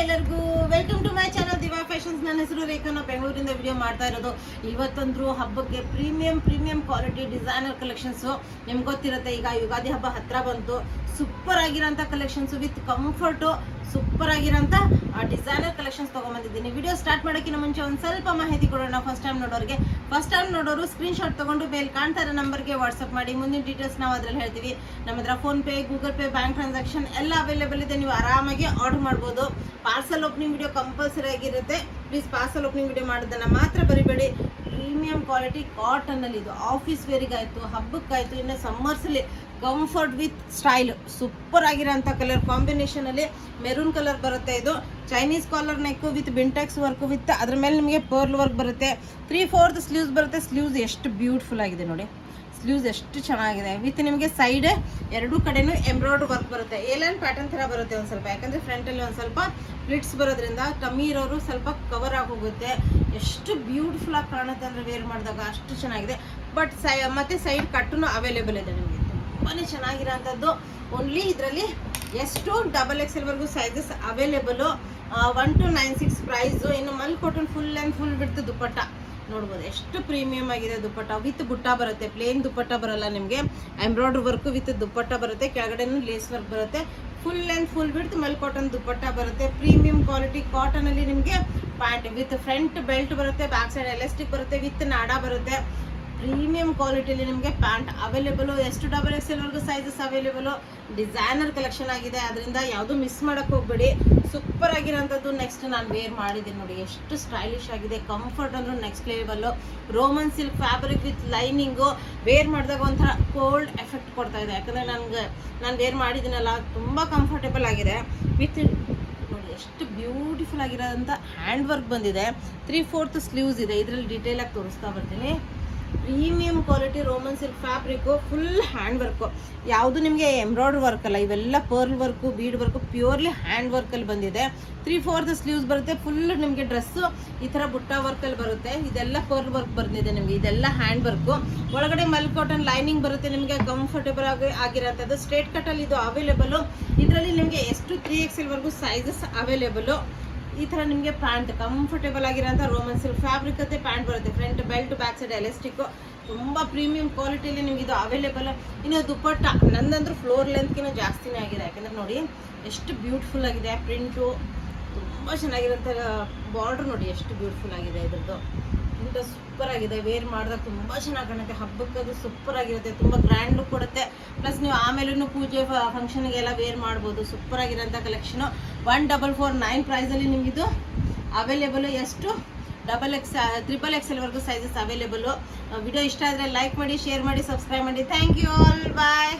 ಎಲ್ಲರಿಗೂ welcome to my channel Diva Fashions. ನನ್ನ ಹೆಸರು ರೇಖಾ. ನಾವು ಬೆಂಗಳೂರಿಂದ ವಿಡಿಯೋ ಮಾಡ್ತಾ ಇರೋದು. ಇವತ್ತಂದ್ರೂ ಹಬ್ಬಕ್ಕೆ ಪ್ರೀಮಿಯಂ ಕ್ವಾಲಿಟಿ ಡಿಸೈನರ್ ಕಲೆಕ್ಷನ್ಸು. ನಿಮ್ಗೆ ಗೊತ್ತಿರುತ್ತೆ, ಈಗ ಯುಗಾದಿ ಹಬ್ಬ ಹತ್ರ ಬಂತು. ಸೂಪರ್ ಆಗಿರೋಂಥ ಕಲೆಕ್ಷನ್ಸು ವಿತ್ ಕಂಫರ್ಟು, ಸೂಪರ್ ಆಗಿರೋಂಥ ಡಿಸೈನರ್ ಕಲೆಕ್ಷನ್ಸ್ ತೊಗೊಂಬಂದಿದ್ದೀನಿ. ವಿಡಿಯೋ ಸ್ಟಾರ್ಟ್ ಮಾಡೋಕ್ಕಿಂತ ಮುಂಚೆ ಒಂದು ಸ್ವಲ್ಪ ಮಾಹಿತಿ ಕೊಡೋಣ. ಫಸ್ಟ್ ಟೈಮ್ ನೋಡೋರು ಸ್ಕ್ರೀನ್ಶಾಟ್ ತೊಗೊಂಡು ಬೇಲ್ ಕಾಣ್ತಾ ಇರೋ ನಂಬರ್ಗೆ ವಾಟ್ಸಪ್ ಮಾಡಿ. ಮುಂದಿನ ಡೀಟೇಲ್ಸ್ ನಾವು ಅದರಲ್ಲಿ ಹೇಳ್ತೀವಿ. ನಮ್ಮ ಹತ್ರ PhonePe, Google pay, bank transaction ಎಲ್ಲ ಅವೈಲೇಬಲ್ ಇದೆ. ನೀವು ಆರಾಮಾಗಿ ಆರ್ಡರ್ ಮಾಡ್ಬೋದು. ಪಾರ್ಸಲ್ ಓಪನಿಂಗ್ ವಿಡಿಯೋ ಕಂಪಲ್ಸರಿ ಆಗಿರುತ್ತೆ. ಪ್ಲೀಸ್ ಪಾರ್ಸಲ್ ಓಪನಿಂಗ್ ವಿಡಿಯೋ ಮಾಡೋದನ್ನು ಮಾತ್ರ ಬರಿಬೇಡಿ. ಪ್ರೀಮಿಯಂ ಕ್ವಾಲಿಟಿ ಕಾಟನಲ್ಲಿ ಇದು ಆಫೀಸ್ ವೇರಿಗಾಯಿತು, ಹಬ್ಬಕ್ಕಾಯಿತು, ಇನ್ನು ಸಮ್ಮರ್ಸಲ್ಲಿ ಕಂಫರ್ಟ್ ವಿತ್ ಸ್ಟೈಲ್ ಸೂಪರ್ ಆಗಿರೋಂಥ ಕಲರ್ ಕಾಂಬಿನೇಷನಲ್ಲಿ ಮೆರೂನ್ ಕಲರ್ ಬರುತ್ತೆ. ಇದು ಚೈನೀಸ್ ಕಾಲರ್ ನೆಕ್ಕು ವಿತ್ ಬಿಂಟೆಕ್ಸ್ ವರ್ಕು ವಿತ್ ಅದ್ರ ಮೇಲೆ ನಿಮಗೆ ಪರ್ಲ್ ವರ್ಕ್ ಬರುತ್ತೆ. 3/4 ಸ್ಲೀವ್ಸ್ ಬರುತ್ತೆ. ಸ್ಲೀವ್ಸ್ ಎಷ್ಟು ಬ್ಯೂಟಿಫುಲ್ ಆಗಿದೆ ನೋಡಿ, ಸ್ಲೀವ್ಸ್ ಎಷ್ಟು ಚೆನ್ನಾಗಿದೆ. ವಿತ್ ನಿಮಗೆ ಸೈಡ್ ಎರಡೂ ಕಡೆನೂ ಎಂಬ್ರಾಯ್ಡ್ರಿ ವರ್ಕ್ ಬರುತ್ತೆ. ಏಲೈನ್ ಪ್ಯಾಟರ್ನ್ ಥರ ಬರುತ್ತೆ ಒಂದು ಸ್ವಲ್ಪ, ಯಾಕಂದರೆ ಫ್ರಂಟಲ್ಲಿ ಒಂದು ಸ್ವಲ್ಪ ಪ್ಲಿಟ್ಸ್ ಬರೋದ್ರಿಂದ ಟಮ್ಮಿ ಇರೋರು ಸ್ವಲ್ಪ ಕವರ್ ಆಗಿ ಹೋಗುತ್ತೆ. ಎಷ್ಟು ಬ್ಯೂಟಿಫುಲ್ ಆಗಿ ಕಾಣುತ್ತೆ ಅಂದರೆ ವೇರ್ ಮಾಡಿದಾಗ ಅಷ್ಟು ಚೆನ್ನಾಗಿದೆ. ಬಟ್ ಮತ್ತು ಸೈಡ್ ಕಟ್ಟೂ ಅವೈಲೇಬಲ್ ಇದೆ ನಿಮಗೆ. ತುಂಬಾ ಚೆನ್ನಾಗಿರೋಂಥದ್ದು. ಓನ್ಲಿ ಇದರಲ್ಲಿ ಎಷ್ಟು XXL ವರೆಗೂ ಸೈಜಸ್ ಅವೈಲೇಬಲು. 1 to 96 price. ಇನ್ನು ಮಲ್ cotton full and full width dupatta ನೋಡ್ಬೋದು, ಎಷ್ಟು ಪ್ರೀಮಿಯಮ್ ಆಗಿದೆ. ದುಪ್ಪಟ್ಟ ವಿತ್ ಬುಟ್ಟ ಬರುತ್ತೆ, ಪ್ಲೇನ್ ದುಪ್ಪಟ್ಟ ಬರಲ್ಲ ನಿಮಗೆ. ಎಂಬ್ರಾಯ್ಡ್ರಿ ವರ್ಕು ವಿತ್ ದುಪ್ಪಟ್ಟ ಬರುತ್ತೆ, ಕೆಳಗಡೆನೂ ಲೇಸ್ ವರ್ಕ್ ಬರುತ್ತೆ. ಫುಲ್ ಆ್ಯಂಡ್ ಫುಲ್ ವಿಡ್ತ್ ಮಲ್ ಕಾಟನ್ ದುಪ್ಪಟ್ಟ ಬರುತ್ತೆ. ಪ್ರೀಮಿಯಂ ಕ್ವಾಲಿಟಿ ಕಾಟನಲ್ಲಿ ನಿಮಗೆ ಪ್ಯಾಂಟ್ ವಿತ್ ಫ್ರಂಟ್ ಬೆಲ್ಟ್ ಬರುತ್ತೆ, ಬ್ಯಾಕ್ ಸೈಡ್ ಎಲಾಸ್ಟಿಕ್ ಬರುತ್ತೆ, ವಿತ್ ನಾಡ ಬರುತ್ತೆ. ಪ್ರೀಮಿಯಂ ಕ್ವಾಲಿಟಿಯಲ್ಲಿ ನಿಮಗೆ ಪ್ಯಾಂಟ್ ಅವೈಲೇಬಲು. ಎಷ್ಟು XXL ವರೆಗೂ ಸೈಜಸ್ ಅವೈಲೇಬಲು. ಡಿಸೈನರ್ ಕಲೆಕ್ಷನ್ ಆಗಿದೆ, ಅದರಿಂದ ಯಾವುದೂ ಮಿಸ್ ಮಾಡೋಕ್ಕೆ ಹೋಗ್ಬೇಡಿ. ಸೂಪರ್ ಆಗಿರೋಂಥದ್ದು. ನೆಕ್ಸ್ಟ್ ನಾನು ವೇರ್ ಮಾಡಿದ್ದೀನಿ ನೋಡಿ, ಎಷ್ಟು ಸ್ಟೈಲಿಶ್ ಆಗಿದೆ. ಕಂಫರ್ಟ್ ಅಂದ್ರೂ next level. Roman silk fabric with lining. Wear ಮಾಡಿದಾಗ ಒಂಥರ ಕೋಲ್ಡ್ ಎಫೆಕ್ಟ್ ಕೊಡ್ತಾ ಇದೆ, ಯಾಕಂದರೆ ನಾನು ವೇರ್ ಮಾಡಿದ್ದೀನಲ್ಲ, ತುಂಬ ಕಂಫರ್ಟೇಬಲ್ ಆಗಿದೆ. ವಿತ್ ನೋಡಿ ಎಷ್ಟು ಬ್ಯೂಟಿಫುಲ್ ಆಗಿರೋಂಥ ಹ್ಯಾಂಡ್ ವರ್ಕ್ ಬಂದಿದೆ. 3/4 ಸ್ಲೀವ್ಸ್ ಇದೆ. ಇದರಲ್ಲಿ ಡೀಟೇಲಾಗಿ ತೋರಿಸ್ತಾ ಬರ್ತೀನಿ. Premium quality Roman silk fabric, full hand work. ಯಾವುದು ನಿಮಗೆ ಎಂಬ್ರಾಯ್ಡ್ರಿ ವರ್ಕ್ ಅಲ್ಲ, ಇವೆಲ್ಲ pearl work, bead work, purely hand ವರ್ಕಲ್ಲಿ ಬಂದಿದೆ. 3/4 ಸ್ಲೀವ್ಸ್ ಬರುತ್ತೆ. ಫುಲ್ ನಿಮಗೆ ಡ್ರೆಸ್ಸು ಈ ಥರ ಬುಟ್ಟ ವರ್ಕಲ್ಲಿ ಬರುತ್ತೆ. ಇದೆಲ್ಲ ಪರ್ಲ್ ವರ್ಕ್ ಬಂದಿದೆ ನಿಮಗೆ. ಇದೆಲ್ಲ ಹ್ಯಾಂಡ್ ವರ್ಕು. ಒಳಗಡೆ ಮಲ್ ಕಾಟನ್ ಲೈನಿಂಗ್ ಬರುತ್ತೆ ನಿಮಗೆ. ಕಂಫರ್ಟೇಬಲ್ ಆಗಿರೋಂಥದ್ದು. ಸ್ಟ್ರೇಟ್ ಕಟ್ಟಲ್ಲಿ ಇದು ಅವೈಲೇಬಲು. ಇದರಲ್ಲಿ ನಿಮಗೆ ಎಷ್ಟು 3XL ವರೆಗೂ ಸೈಜಸ್ ಅವೈಲೇಬಲು. ಈ ಥರ ನಿಮಗೆ ಪ್ಯಾಂಟ್ ಕಂಫರ್ಟೇಬಲ್ ಆಗಿರೋಂಥ ರೋಮನ್ ಸಿಲ್ಕ್ ಫ್ಯಾಬ್ರಿಕ್ ಮತ್ತೆ ಪ್ಯಾಂಟ್ ಬರುತ್ತೆ. Front belt, back side elastic. ತುಂಬ ಪ್ರೀಮಿಯಂ ಕ್ವಾಲಿಟಿಯಲ್ಲಿ ನಿಮ್ಗೆ ಇದು ಅವೈಲೇಬಲ್. ಇನ್ನು ದುಪ್ಪಟ್ಟ ನಂದಂದ್ರೂ ಫ್ಲೋರ್ ಲೆಂತ್ಗಿಂತ ಜಾಸ್ತಿನೇ ಆಗಿದೆ, ಯಾಕಂದರೆ ನೋಡಿ ಎಷ್ಟು ಬ್ಯೂಟಿಫುಲ್ ಆಗಿದೆ. ಪ್ರಿಂಟು ತುಂಬ ಚೆನ್ನಾಗಿರೋಂಥ ಬಾರ್ಡ್ರ್ ನೋಡಿ ಎಷ್ಟು ಬ್ಯೂಟಿಫುಲ್ ಆಗಿದೆ. ಇದ್ರದ್ದು ತುಂಬ ಸೂಪರ್ ಆಗಿದೆ. ವೇರ್ ಮಾಡಿದಾಗ ತುಂಬ ಚೆನ್ನಾಗಿ ಕಾಣುತ್ತೆ. ಹಬ್ಬಕ್ಕೆ ಅದು ಸೂಪರ್ ಆಗಿರುತ್ತೆ, ತುಂಬ ಗ್ರ್ಯಾಂಡ್ ಲುಕ್ ಕೊಡುತ್ತೆ. ಪ್ಲಸ್ ನೀವು ಆಮೇಲೂ ಪೂಜೆ ಫಂಕ್ಷನ್ಗೆಲ್ಲ ವೇರ್ ಮಾಡ್ಬೋದು. ಸೂಪರ್ ಆಗಿರೋಂಥ ಕಲೆಕ್ಷನು. 1449 ಪ್ರೈಸಲ್ಲಿ ನಿಮಗಿದು ಅವೈಲೇಬಲು. ಎಷ್ಟು XXL ವರೆಗೂ ಸೈಜಸ್ ಅವೈಲೇಬಲು. ವಿಡಿಯೋ ಇಷ್ಟ ಆದರೆ ಲೈಕ್ ಮಾಡಿ, ಶೇರ್ ಮಾಡಿ, ಸಬ್ಸ್ಕ್ರೈಬ್ ಮಾಡಿ. Thank you all, bye.